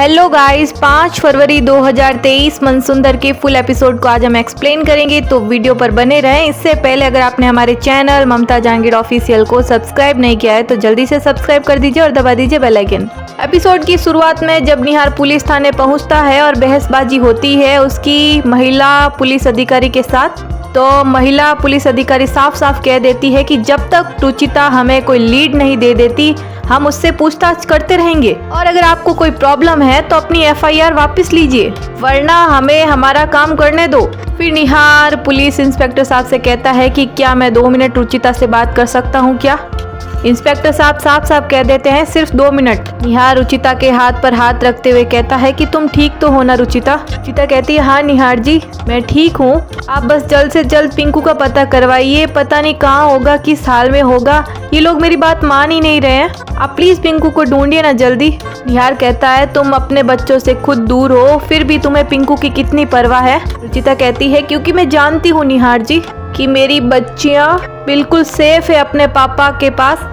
Hello guys, 5 फरवरी 2023 मनसुंदर के full episode को आज हम एक्सप्लेन करेंगे, तो वीडियो पर बने रहें। इससे पहले अगर आपने हमारे चैनल ममता जहांगीर ऑफिशियल को सब्सक्राइब नहीं किया है तो जल्दी से सब्सक्राइब कर दीजिए और दबा दीजिए बेल आइकन। एपिसोड की शुरुआत में जब निहार पुलिस थाने पहुंचता है और बहसबाजी होती है उसकी महिला पुलिस अधिकारी के साथ, तो महिला पुलिस अधिकारी साफ साफ कह देती है कि जब तक रुचिता हमें कोई लीड नहीं दे देती हम उससे पूछताछ करते रहेंगे, और अगर आपको कोई प्रॉब्लम है तो अपनी एफआईआर वापस लीजिए वरना हमें हमारा काम करने दो। फिर निहार पुलिस इंस्पेक्टर साहब से कहता है कि क्या मैं 2 मिनट रुचिता से बात कर सकता हूँ क्या। इंस्पेक्टर साहब साफ साफ कह देते हैं सिर्फ 2 मिनट। निहार रुचिता के हाथ पर हाथ रखते हुए कहता है कि तुम ठीक तो हो ना रुचिता। रुचिता कहती है हाँ निहार जी मैं ठीक हूँ, आप बस जल्द से जल्द पिंकू का पता करवाइए, पता नहीं कहाँ होगा, किस हाल में होगा, ये लोग मेरी बात मान ही नहीं रहे हैं, आप प्लीज पिंकू को ढूंढिए ना जल्दी। निहार कहता है तुम अपने बच्चों से खुद दूर हो फिर भी तुम्हें पिंकू की कितनी परवाह है। रुचिता कहती है क्योंकि मैं जानती हूँ निहार जी कि मेरी बच्चियाँ बिल्कुल सेफ है अपने पापा के पास।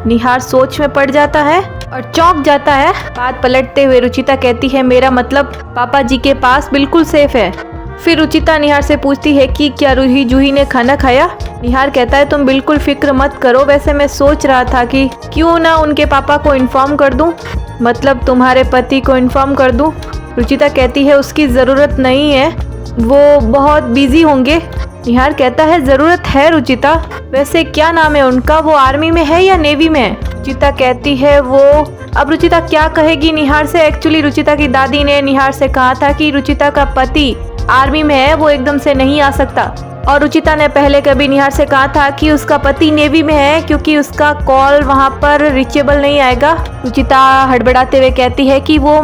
निहार सोच में पड़ जाता है और चौंक जाता है। बात पलटते हुए रुचिता कहती है मेरा मतलब पापा जी के पास बिल्कुल सेफ है। फिर रुचिता निहार से पूछती है कि क्या रूही जूही ने खाना खाया। निहार कहता है तुम बिल्कुल फिक्र मत करो, वैसे मैं सोच रहा था कि क्यों ना उनके पापा को इन्फॉर्म कर दूं, मतलब तुम्हारे पति को इन्फॉर्म कर दूं। रुचिता कहती है उसकी ज़रूरत नहीं है, वो बहुत बिजी होंगे। निहार कहता है ज़रूरत है रुचिता, वैसे क्या नाम है उनका, वो आर्मी में है या नेवी में है। रुचिता कहती है वो, अब रुचिता क्या कहेगी निहार से। एक्चुअली रुचिता की दादी ने निहार से कहा था कि रुचिता का पति आर्मी में है, वो एकदम से नहीं आ सकता, और रुचिता ने पहले कभी निहार से कहा था कि उसका पति नेवी में है क्योंकि उसका कॉल वहाँ पर रीचेबल नहीं आएगा। रुचिता हड़बड़ाते हुए कहती है कि वो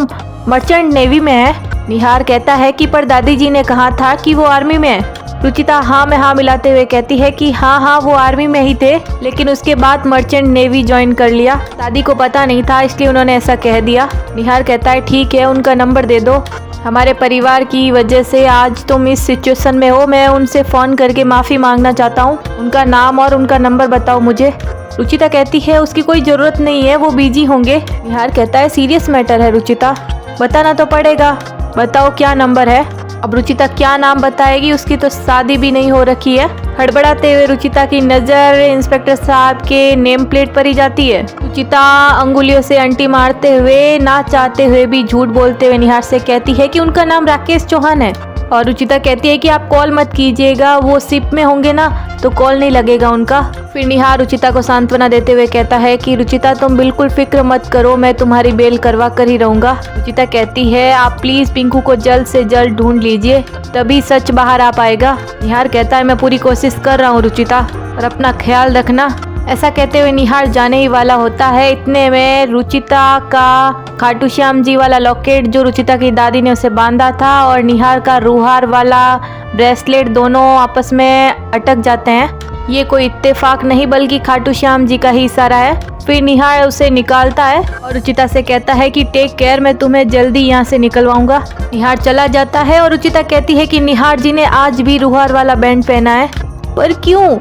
मर्चेंट नेवी में है। निहार कहता है कि पर दादी जी ने कहा था कि वो आर्मी में है। रुचिता हाँ में हाँ मिलाते हुए कहती है कि हाँ वो आर्मी में ही थे, लेकिन उसके बाद मर्चेंट नेवी ज्वाइन कर लिया, दादी को पता नहीं था इसलिए उन्होंने ऐसा कह दिया। निहार कहता है ठीक है उनका नंबर दे दो, हमारे परिवार की वजह से आज तुम इस सिचुएशन में हो, मैं उनसे फ़ोन करके माफ़ी मांगना चाहता हूँ, उनका नाम और उनका नंबर बताओ मुझे। रुचिता कहती है उसकी कोई ज़रूरत नहीं है, वो बिजी होंगे। निहार कहता है सीरियस मैटर है रुचिता, बताना तो पड़ेगा, बताओ क्या नंबर है। अब रुचिता क्या नाम बताएगी, उसकी तो शादी भी नहीं हो रखी है। हड़बड़ाते हुए रुचिता की नज़र इंस्पेक्टर साहब के नेम प्लेट पर ही जाती है। रुचिता अंगुलियों से अंटी मारते हुए, ना चाहते हुए भी झूठ बोलते हुए निहार से कहती है कि उनका नाम राकेश चौहान है, और रुचिता कहती है कि आप कॉल मत कीजिएगा, वो शिप में होंगे ना तो कॉल नहीं लगेगा उनका। फिर निहार रुचिता को सांत्वना देते हुए कहता है कि रुचिता तुम बिल्कुल फिक्र मत करो, मैं तुम्हारी बेल करवा कर ही रहूंगा। रुचिता कहती है आप प्लीज पिंकू को जल्द से जल्द ढूंढ लीजिए, तभी सच बाहर आ पाएगा। निहार कहता है मैं पूरी कोशिश कर रहा हूँ रुचिता, और अपना ख्याल रखना। ऐसा कहते हुए निहार जाने ही वाला होता है। इतने में रुचिता का खाटू श्याम जी वाला लॉकेट जो रुचिता की दादी ने उसे बांधा था और निहार का रूहार वाला ब्रेसलेट दोनों आपस में अटक जाते हैं। ये कोई इत्तेफाक नहीं बल्कि खाटू श्याम जी का ही इशारा है। फिर निहार उसे निकालता है और रुचिता से कहता है कि टेक केयर, मैं तुम्हें जल्दी यहाँ से निकलवाऊंगा। निहार चला जाता है और रुचिता कहती है कि निहार जी ने आज भी रूहार वाला बैंड पहना है, पर क्यों।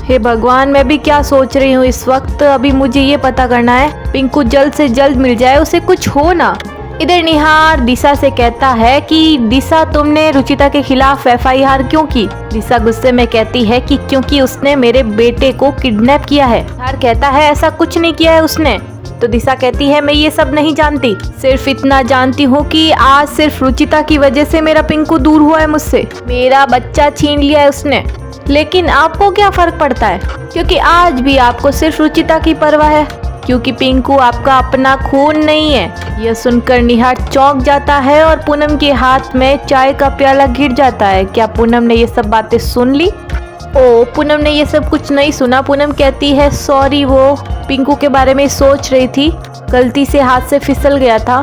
हे भगवान, मैं भी क्या सोच रही हूँ इस वक्त, अभी मुझे ये पता करना है पिंकू जल्द से जल्द मिल जाए, उसे कुछ हो ना। इधर निहार दिशा से कहता है कि दिशा तुमने रुचिता के खिलाफ एफआईआर क्यों की। दिशा गुस्से में कहती है कि क्योंकि उसने मेरे बेटे को किडनैप किया है। निहार कहता है ऐसा कुछ नहीं किया है उसने। तो दिशा कहती है मैं ये सब नहीं जानती, सिर्फ इतना जानती हूँ कि आज सिर्फ रुचिता की वजह से मेरा पिंकू दूर हुआ है मुझसे, मेरा बच्चा छीन लिया है उसने। लेकिन आपको क्या फर्क पड़ता है, क्योंकि आज भी आपको सिर्फ रुचिता की परवाह है, क्योंकि पिंकू आपका अपना खून नहीं है। यह सुनकर निहार चौंक जाता है और पूनम के हाथ में चाय का प्याला गिर जाता है। क्या पूनम ने ये सब बातें सुन ली? ओ पूनम ने ये सब कुछ नहीं सुना। पूनम कहती है सॉरी, वो पिंकू के बारे में सोच रही थी, गलती से हाथ से फिसल गया था।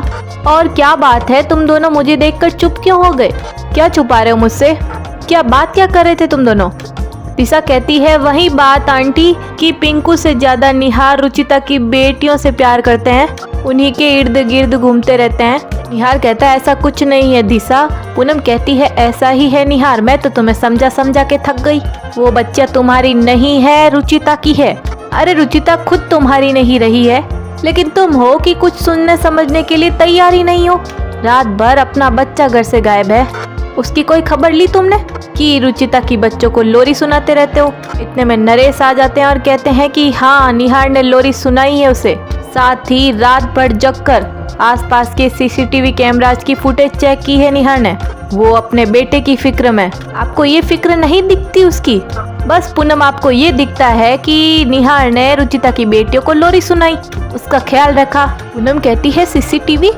और क्या बात है, तुम दोनों मुझे देखकर चुप क्यों हो गए, क्या छुपा रहे हो मुझसे, क्या बात क्या कर रहे थे तुम दोनों। दिशा कहती है वही बात आंटी कि पिंकू से ज्यादा निहार रुचिता की बेटियों से प्यार करते हैं, उन्हीं के इर्द गिर्द घूमते रहते हैं। निहार कहता है ऐसा कुछ नहीं है दिशा। पूनम कहती है ऐसा ही है निहार, मैं तो तुम्हें समझा समझा के थक गई, वो बच्चा तुम्हारी नहीं है रुचिता की है। अरे रुचिता खुद तुम्हारी नहीं रही है, लेकिन तुम हो कि कुछ सुनने समझने के लिए तैयार ही नहीं हो। रात भर अपना बच्चा घर से गायब है, उसकी कोई खबर ली तुमने कि रुचिता की बच्चों को लोरी सुनाते रहते हो। इतने में नरेश आ जाते हैं और कहते हैं कि हाँ, निहार ने लोरी सुनाई है उसे। साथ ही रात भर जगकर आसपास के सीसीटीवी कैमराज की फुटेज चेक की है निहार ने। वो अपने बेटे की फिक्र में, आपको ये फिक्र नहीं दिखती उसकी? बस पूनम, आपको ये दिखता है कि निहार ने रुचिता की बेटियों को लोरी सुनाई, उसका ख्याल रखा। पूनम कहती है सीसीटीवी?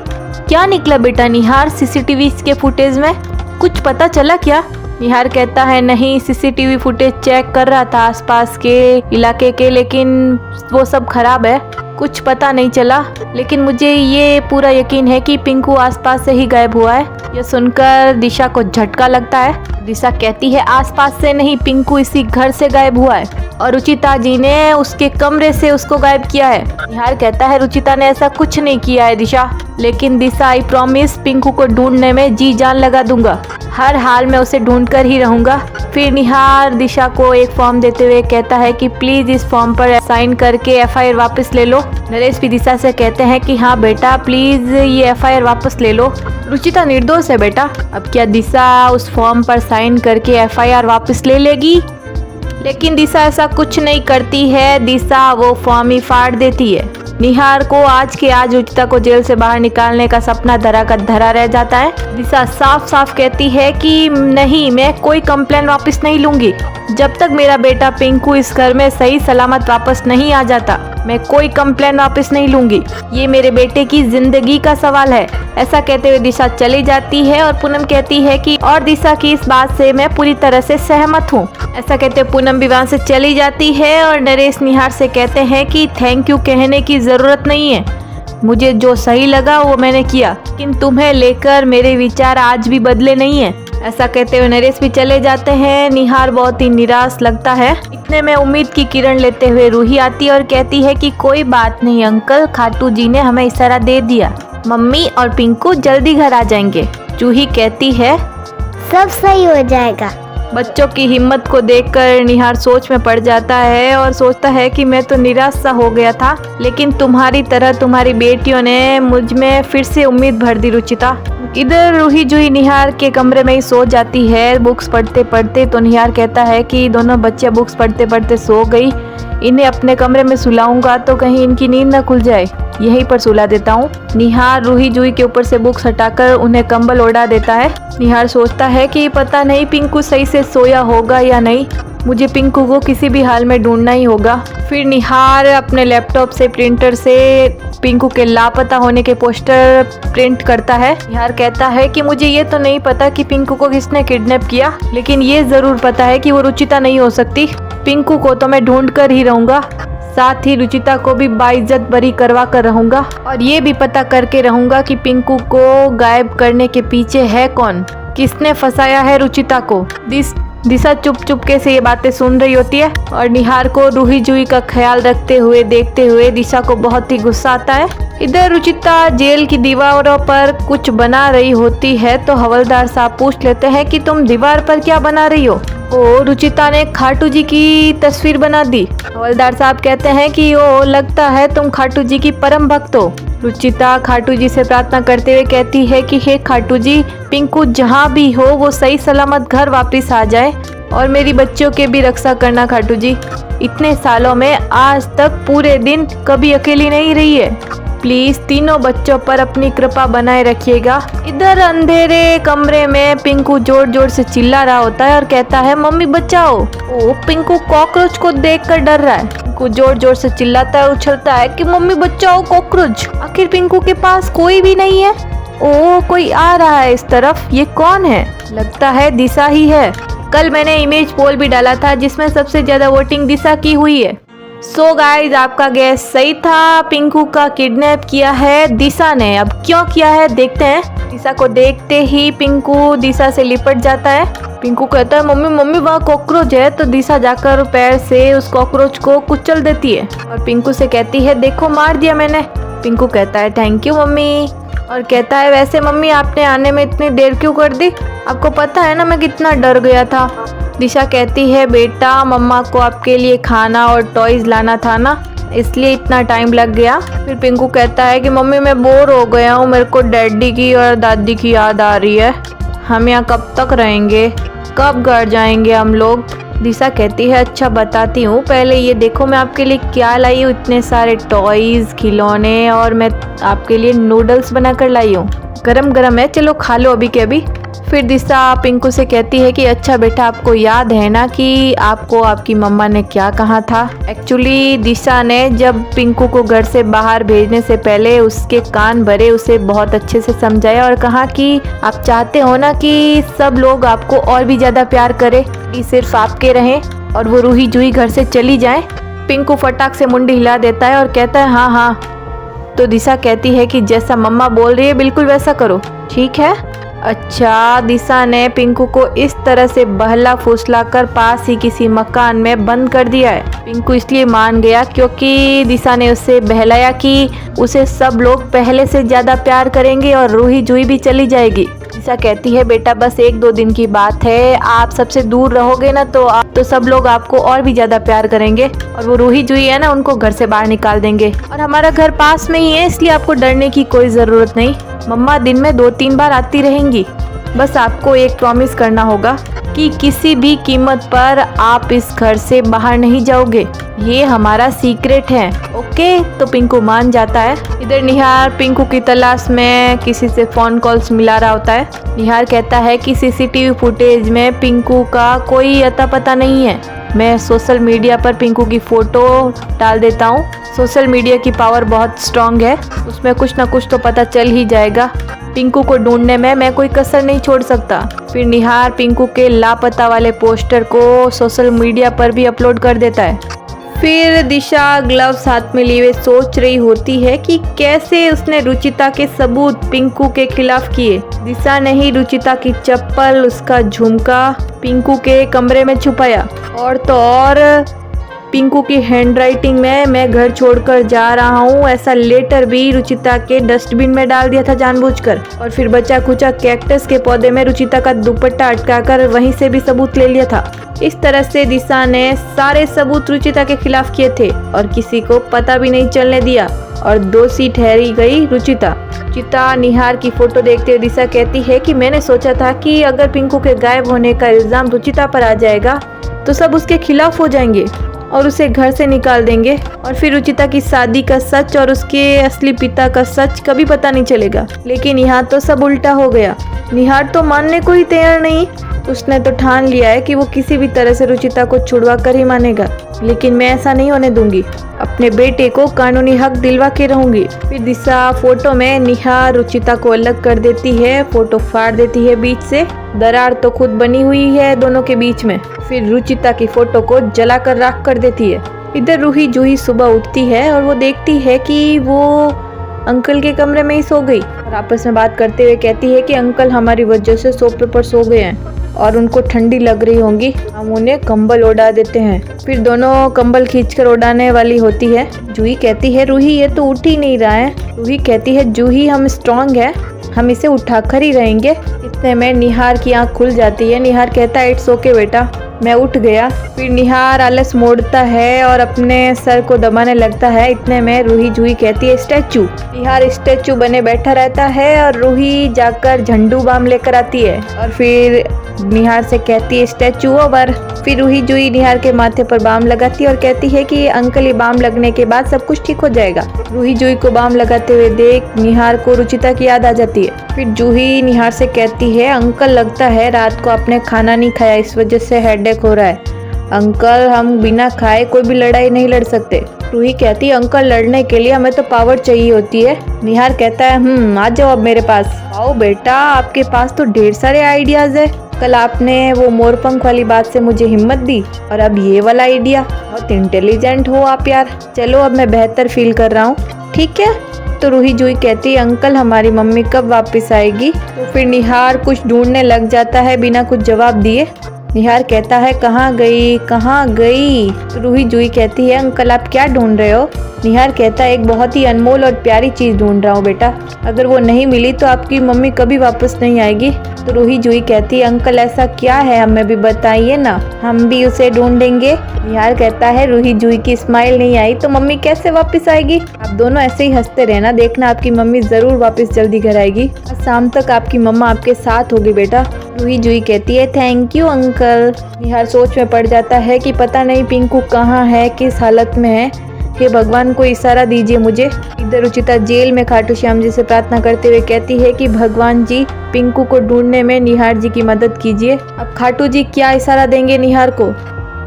क्या निकला बेटा निहार सीसीटीवी के फुटेज में? कुछ पता चला क्या? निहार कहता है नहीं, सीसीटीवी फुटेज चेक कर रहा था आसपास के इलाके के, लेकिन वो सब खराब है, कुछ पता नहीं चला। लेकिन मुझे ये पूरा यकीन है कि पिंकू आसपास से ही गायब हुआ है। यह सुनकर दिशा को झटका लगता है। दिशा कहती है आसपास से नहीं, पिंकू इसी घर से गायब हुआ है और रुचिता जी ने उसके कमरे से उसको गायब किया है। निहार कहता है रुचिता ने ऐसा कुछ नहीं किया है दिशा, लेकिन दिशा आई प्रॉमिस पिंकू को ढूंढने में जी जान लगा दूंगा, हर हाल में उसे ढूंढ कर ही रहूंगा। फिर निहार दिशा को एक फॉर्म देते हुए कहता है कि प्लीज इस फॉर्म पर साइन करके एफआईआर वापस ले लो। नरेश भी दिशा से कहते हैं कि हाँ बेटा, प्लीज ये एफआईआर वापस ले लो, रुचिता निर्दोष है बेटा। अब क्या दिशा उस फॉर्म पर साइन करके एफआईआर वापस ले लेगी? लेकिन दिशा ऐसा कुछ नहीं करती है। दिशा वो फॉर्म ही फाड़ देती है। निहार को आज के आज रुचिता को जेल से बाहर निकालने का सपना धरा का धरा रह जाता है। दिशा साफ साफ कहती है कि नहीं, मैं कोई कंप्लेन वापस नहीं लूंगी जब तक मेरा बेटा पिंकू इस घर में सही सलामत वापस नहीं आ जाता। मैं कोई कंप्लेन वापस नहीं लूंगी, ये मेरे बेटे की जिंदगी का सवाल है। ऐसा कहते हुए दिशा चली जाती है और पूनम कहती है कि और दिशा की इस बात से मैं पूरी तरह से सहमत हूँ। ऐसा कहते हुए पूनम भी वहाँ से चली जाती है और नरेश निहार से कहते हैं कि थैंक यू कहने की जरूरत नहीं है, मुझे जो सही लगा वो मैंने किया, लेकिन तुम्हें लेकर मेरे विचार आज भी बदले नहीं है। ऐसा कहते हुए नरेश भी चले जाते हैं। निहार बहुत ही निराश लगता है। इतने में उम्मीद की किरण लेते हुए रूही आती है और कहती है कि कोई बात नहीं अंकल, खाटू जी ने हमें इशारा दे दिया, मम्मी और पिंकू जल्दी घर आ जाएंगे। जूही कहती है सब सही हो जाएगा। बच्चों की हिम्मत को देखकर निहार सोच में पड़ जाता है और सोचता है कि मैं तो निराश सा हो गया था, लेकिन तुम्हारी तरह तुम्हारी बेटियों ने मुझ में फिर से उम्मीद भर दी रुचिता। इधर रूही जूही निहार के कमरे में ही सो जाती है बुक्स पढ़ते पढ़ते। तो निहार कहता है कि दोनों बच्चे बुक्स पढ़ते पढ़ते सो गई, इन्हें अपने कमरे में सुलाऊंगा तो कहीं इनकी नींद न खुल जाए, यहीं पर सुला देता हूँ। निहार रूही जूही के ऊपर से बुक्स हटाकर उन्हें कंबल ओढ़ा देता है। निहार सोचता है कि पता नहीं पिंकू सही से सोया होगा या नहीं, मुझे पिंकू को किसी भी हाल में ढूंढना ही होगा। फिर निहार अपने लैपटॉप से प्रिंटर से पिंकू के लापता होने के पोस्टर प्रिंट करता है। निहार कहता है कि मुझे ये तो नहीं पता कि पिंकू को किसने किडनैप किया, लेकिन ये जरूर पता है कि वो रुचिता नहीं हो सकती। पिंकू को तो मैं ढूंढ कर ही रहूंगा, साथ ही रुचिता को भी बाइज्जत बरी करवा कर रहूंगा और ये भी पता करके रहूंगा कि पिंकू को गायब करने के पीछे है कौन, किसने फंसाया है रुचिता को। दिशा चुपके से ये बातें सुन रही होती है और निहार को रूही जूही का ख्याल रखते हुए देखते हुए दिशा को बहुत ही गुस्सा आता है। इधर रुचिता जेल की दीवारों पर कुछ बना रही होती है तो हवलदार साहब पूछ लेते हैं कि तुम दीवार पर क्या बना रही हो? ओ, रुचिता ने खाटू जी की तस्वीर बना दी। हवलदार साहब कहते हैं कि ओ, लगता है तुम खाटू जी की परम भक्त हो। रुचिता खाटू जी से प्रार्थना करते हुए कहती है कि हे खाटू जी, पिंकू जहाँ भी हो वो सही सलामत घर वापस आ जाए और मेरी बच्चों के भी रक्षा करना खाटू जी। इतने सालों में आज तक पूरे दिन कभी अकेली नहीं रही है, प्लीज तीनों बच्चों पर अपनी कृपा बनाए रखिएगा। इधर अंधेरे कमरे में पिंकू जोर जोर से चिल्ला रहा होता है और कहता है मम्मी बचाओ। ओ, पिंकू कॉकरोच को देखकर डर रहा है। पिंकू जोर जोर से चिल्लाता है, उछलता है कि मम्मी बचाओ कॉकरोच। आखिर पिंकू के पास कोई भी नहीं है। ओ, कोई आ रहा है इस तरफ, ये कौन है? लगता है दिशा ही है। कल मैंने इमेज पोल भी डाला था जिसमें सबसे ज्यादा वोटिंग दिशा की हुई है। सो गाइज, आपका गैस सही था, पिंकू का किडनैप किया है दिशा ने। अब क्यों किया है देखते हैं। दिशा को देखते ही पिंकू दिशा से लिपट जाता है। पिंकू कहता है मम्मी मम्मी वहाँ कॉकरोच है, तो दिशा जाकर पैर से उस कॉकरोच को कुचल देती है और पिंकू से कहती है देखो मार दिया मैंने। पिंकू कहता है थैंक यू मम्मी और कहता है वैसे मम्मी आपने आने में इतनी देर क्यों कर दी, आपको पता है ना मैं कितना डर गया था। दिशा कहती है बेटा मम्मा को आपके लिए खाना और टॉयज लाना था ना, इसलिए इतना टाइम लग गया। फिर पिंकू कहता है कि मम्मी मैं बोर हो गया हूँ, मेरे को डैडी की और दादी की याद आ रही है। हम यहाँ कब तक रहेंगे, कब घर जाएंगे हम लोग। दिशा कहती है अच्छा बताती हूँ, पहले ये देखो मैं आपके लिए क्या लाई हूँ, इतने सारे टॉयज खिलौने, और मैं आपके लिए नूडल्स बनाकर लाई हूँ, गरम गरम है, चलो खा लो अभी के अभी। फिर दिशा पिंकू से कहती है कि अच्छा बेटा आपको याद है ना कि आपको आपकी मम्मा ने क्या कहा था। एक्चुअली दिशा ने जब पिंकू को घर से बाहर भेजने से पहले उसके कान भरे, उसे बहुत अच्छे से समझाया और कहा कि आप चाहते हो ना कि सब लोग आपको और भी ज़्यादा प्यार करें, कि सिर्फ आपके रहें और वो रूही जूही घर से चली जाए। पिंकू फटाक से मुंडी हिला देता है और कहता है हाँ हाँ। तो दिशा कहती है कि जैसा मम्मा बोल रही है बिल्कुल वैसा करो, ठीक है। अच्छा, दिशा ने पिंकू को इस तरह से बहला फुसला कर पास ही किसी मकान में बंद कर दिया है। पिंकू इसलिए मान गया क्योंकि दिशा ने उससे बहलाया कि उसे सब लोग पहले से ज़्यादा प्यार करेंगे और रूही जूही भी चली जाएगी। दिशा कहती है बेटा बस 1-2 दिन की बात है, आप सबसे दूर रहोगे ना तो सब लोग आपको और भी ज़्यादा प्यार करेंगे और वो रूही जूही है ना उनको घर से बाहर निकाल देंगे। और हमारा घर पास में ही है, इसलिए आपको डरने की कोई ज़रूरत नहीं। मम्मा दिन में 2-3 बार आती रहेंगी। बस आपको एक प्रॉमिस करना होगा कि किसी भी कीमत पर आप इस घर से बाहर नहीं जाओगे, ये हमारा सीक्रेट है, ओके। तो पिंकू मान जाता है। इधर निहार पिंकू की तलाश में किसी से फ़ोन कॉल्स मिला रहा होता है। निहार कहता है कि सीसीटीवी फुटेज में पिंकू का कोई अता पता नहीं है, मैं सोशल मीडिया पर पिंकू की फ़ोटो डाल देता हूँ। सोशल मीडिया की पावर बहुत स्ट्रांग है, उसमें कुछ ना कुछ तो पता चल ही जाएगा। पिंकू को ढूंढने में मैं कोई कसर नहीं छोड़ सकता। फिर निहार पिंकू के लापता वाले पोस्टर को सोशल मीडिया पर भी अपलोड कर देता है। फिर दिशा ग्लव्स हाथ में लिए हुए सोच रही होती है कि कैसे उसने रुचिता के सबूत पिंकू के खिलाफ किए। दिशा ने ही रुचिता की चप्पल, उसका झुमका पिंकू के कमरे में छुपाया, और तो और पिंकू की हैंडराइटिंग में मैं घर छोड़कर जा रहा हूँ ऐसा लेटर भी रुचिता के डस्टबिन में डाल दिया था जानबूझकर। और फिर बचा खुचा कैक्टस के पौधे में रुचिता का दुपट्टा अटकाकर वहीं से भी सबूत ले लिया था। इस तरह से दिशा ने सारे सबूत रुचिता के खिलाफ किए थे और किसी को पता भी नहीं चलने दिया, और दोषी ठहरी गई रुचिता। रुचिता निहार की फोटो देखते हुए दिशा कहती है कि मैंने सोचा था कि अगर पिंकू के गायब होने का इल्जाम रुचिता पर आ जाएगा तो सब उसके खिलाफ हो जाएंगे और उसे घर से निकाल देंगे, और फिर रुचिता की शादी का सच और उसके असली पिता का सच कभी पता नहीं चलेगा। लेकिन यहाँ तो सब उल्टा हो गया। निहार तो मानने को ही तैयार नहीं, उसने तो ठान लिया है कि वो किसी भी तरह से रुचिता को छुड़वा कर ही मानेगा। लेकिन मैं ऐसा नहीं होने दूंगी, अपने बेटे को कानूनी हक दिलवा के रहूंगी। फिर दिशा फोटो में निहार रुचिता को अलग कर देती है, फोटो फाड़ देती है बीच से, दरार तो खुद बनी हुई है दोनों के बीच में। फिर रुचिता की फोटो को जलाकर राख कर देती है। इधर रूही जूही सुबह उठती है और वो देखती है कि वो अंकल के कमरे में ही सो गई, और आपस में बात करते हुए कहती है कि अंकल हमारी वजह से सोफे पर सो गए हैं और उनको ठंडी लग रही होंगी, हम उन्हें कंबल ओढ़ा देते हैं। फिर दोनों कंबल खींचकर ओढ़ाने वाली होती है। जूही कहती है रूही ये तो उठ ही नहीं रहा है। रूही कहती है जूही हम स्ट्रांग है, हम इसे उठाकर ही रहेंगे। इतने में निहार की आंख खुल जाती है। निहार कहता है इट्स ओके बेटा, मैं उठ गया। फिर निहार आलस मोड़ता है और अपने सर को दबाने लगता है। इतने में रूही जूही कहती है स्टैचू। निहार स्टैचू बने बैठा रहता है और रूही जाकर झंडू बाम लेकर आती है और फिर निहार से कहती है स्टैचू ओवर। फिर रूही जूही निहार के माथे पर बाम लगाती है और कहती है कि अंकल ये बाम लगने के बाद सब कुछ ठीक हो जाएगा। रूही जूही को बाम लगाते हुए देख निहार को रुचिता की याद आ जाती है। फिर जूही निहार से कहती है अंकल लगता है रात को आपने खाना नहीं खाया, इस वजह से हेडेक हो रहा है। अंकल हम बिना खाए कोई भी लड़ाई नहीं लड़ सकते। रूही कहती है अंकल लड़ने के लिए हमें तो पावर चाहिए होती है। निहार कहता है आ जाओ अब मेरे पास। आओ बेटा, आपके पास तो ढेर सारे आइडियाज है। कल आपने वो मोरपंख वाली बात से मुझे हिम्मत दी और अब ये वाला आइडिया। बहुत इंटेलिजेंट हो आप यार। चलो अब मैं बेहतर फील कर रहा हूँ, ठीक है। तो रूही जूही कहती है अंकल हमारी मम्मी कब वापस आएगी। तो फिर निहार कुछ ढूंढने लग जाता है बिना कुछ जवाब दिए। निहार कहता है कहाँ गई कहाँ गई। तो रूही जुई कहती है अंकल आप क्या ढूंढ रहे हो। निहार कहता है एक बहुत ही अनमोल और प्यारी चीज ढूंढ रहा हूँ बेटा, अगर वो नहीं मिली तो आपकी मम्मी कभी वापस नहीं आएगी। तो रूही जुई कहती है अंकल ऐसा क्या है हमें भी बताइए ना, हम भी उसे ढूंढेंगे। निहार कहता है रूही जुई की स्माइल नहीं आई तो मम्मी कैसे वापस आएगी। आप दोनों ऐसे ही हंसते रहना, देखना आपकी मम्मी जरूर वापस जल्दी घर आएगी। शाम तक आपकी मम्मा आपके साथ होगी बेटा। रूही जुई कहती है थैंक यू अंकल। निहार सोच में पड़ जाता है कि पता नहीं पिंकू कहाँ है, किस हालत में है। हे भगवान को इशारा दीजिए मुझे। इधर रुचिता जेल में खाटू श्याम जी से प्रार्थना करते हुए कहती है कि भगवान जी पिंकू को ढूंढने में निहार जी की मदद कीजिए। अब खाटू जी क्या इशारा देंगे निहार को।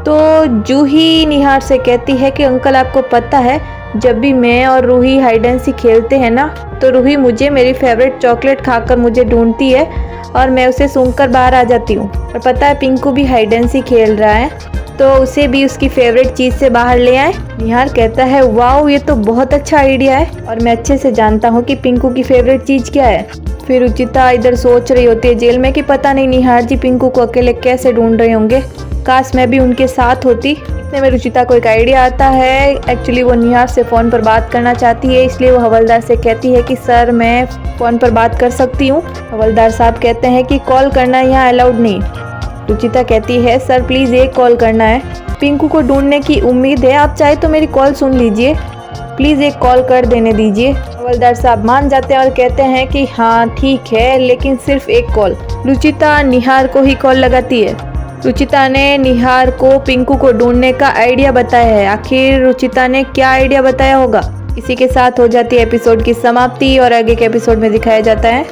तो जूही निहार से कहती है कि अंकल आपको पता है जब भी मैं और रूही हाइड एंड सीक खेलते हैं ना तो रूही मुझे मेरी फेवरेट चॉकलेट खाकर मुझे ढूंढती है और मैं उसे सूंघकर बाहर आ जाती हूँ। और पता है पिंकू भी हाइड एंड सीक खेल रहा है तो उसे भी उसकी फेवरेट चीज से बाहर ले आए। निहार कहता है वाओ ये तो बहुत अच्छा आइडिया है और मैं अच्छे से जानता हूँ कि पिंकू की फेवरेट चीज क्या है। फिर रुचिता इधर सोच रही होती है जेल में कि पता नहीं निहार जी पिंकू को अकेले कैसे ढूंढ रहे होंगे, काश मैं भी उनके साथ होती। इतने में रुचिता को एक आइडिया आता है। एक्चुअली वो निहार से फ़ोन पर बात करना चाहती है, इसलिए वो हवलदार से कहती है कि सर मैं फ़ोन पर बात कर सकती हूँ। हवलदार साहब कहते हैं कि कॉल करना यहाँ अलाउड नहीं। रुचिता कहती है सर प्लीज़ एक कॉल करना है, पिंकू को ढूंढने की उम्मीद है, आप चाहे तो मेरी कॉल सुन लीजिए, प्लीज़ एक कॉल कर देने दीजिए। हवलदार साहब मान जाते हैं और कहते हैं कि हाँ ठीक है लेकिन सिर्फ एक कॉल। रुचिता निहार को ही कॉल लगाती है। रुचिता ने निहार को पिंकू को ढूंढने का आइडिया बताया है। आखिर रुचिता ने क्या आइडिया बताया होगा। इसी के साथ हो जाती है एपिसोड की समाप्ति और आगे के एपिसोड में दिखाया जाता है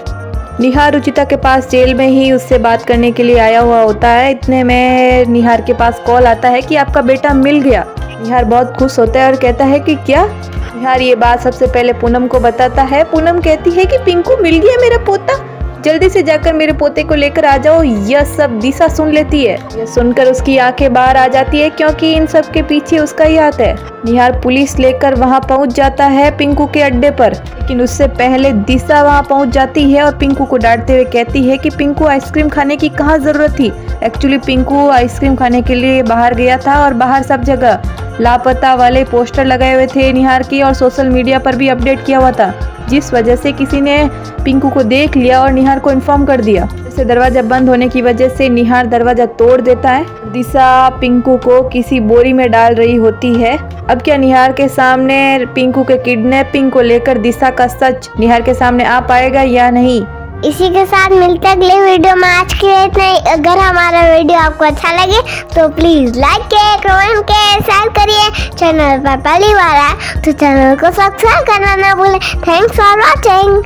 निहार रुचिता के पास जेल में ही उससे बात करने के लिए आया हुआ होता है। इतने में निहार के पास कॉल आता है कि आपका बेटा मिल गया। निहार बहुत खुश होता है और कहता है कि क्या। निहार ये बात सबसे पहले पूनम को बताता है। पूनम कहती है कि पिंकू मिल गया मेरा पोता, जल्दी से जाकर मेरे पोते को लेकर आ जाओ। यह सब दिशा सुन लेती है। यह सुनकर उसकी आंखें बाहर आ जाती है क्योंकि इन सब के पीछे उसका ही हाथ है। निहार पुलिस लेकर वहां पहुंच जाता है पिंकू के अड्डे पर, लेकिन उससे पहले दिशा वहां पहुंच जाती है और पिंकू को डांटते हुए कहती है कि पिंकू आइसक्रीम खाने की कहाँ जरूरत थी। एक्चुअली पिंकू आइसक्रीम खाने के लिए बाहर गया था और बाहर सब जगह लापता वाले पोस्टर लगाए हुए थे निहार की और सोशल मीडिया पर भी अपडेट किया हुआ था, जिस वजह से किसी ने पिंकू को देख लिया और निहार को इन्फॉर्म कर दिया। इससे दरवाजा बंद होने की वजह से निहार दरवाजा तोड़ देता है। दिशा पिंकू को किसी बोरी में डाल रही होती है। अब क्या निहार के सामने पिंकू के किडनैपिंग को लेकर दिशा का सच निहार के सामने आ पाएगा या नहीं। इसी के साथ मिलते हैं अगले वीडियो में। आज के लिए इतना ही। अगर हमारा वीडियो आपको अच्छा लगे तो प्लीज लाइक करिए, कमेंट करिए, शेयर करिए। चैनल पर पहली बार आए तो चैनल को सब्सक्राइब करना ना भूलें। Thanks for watching.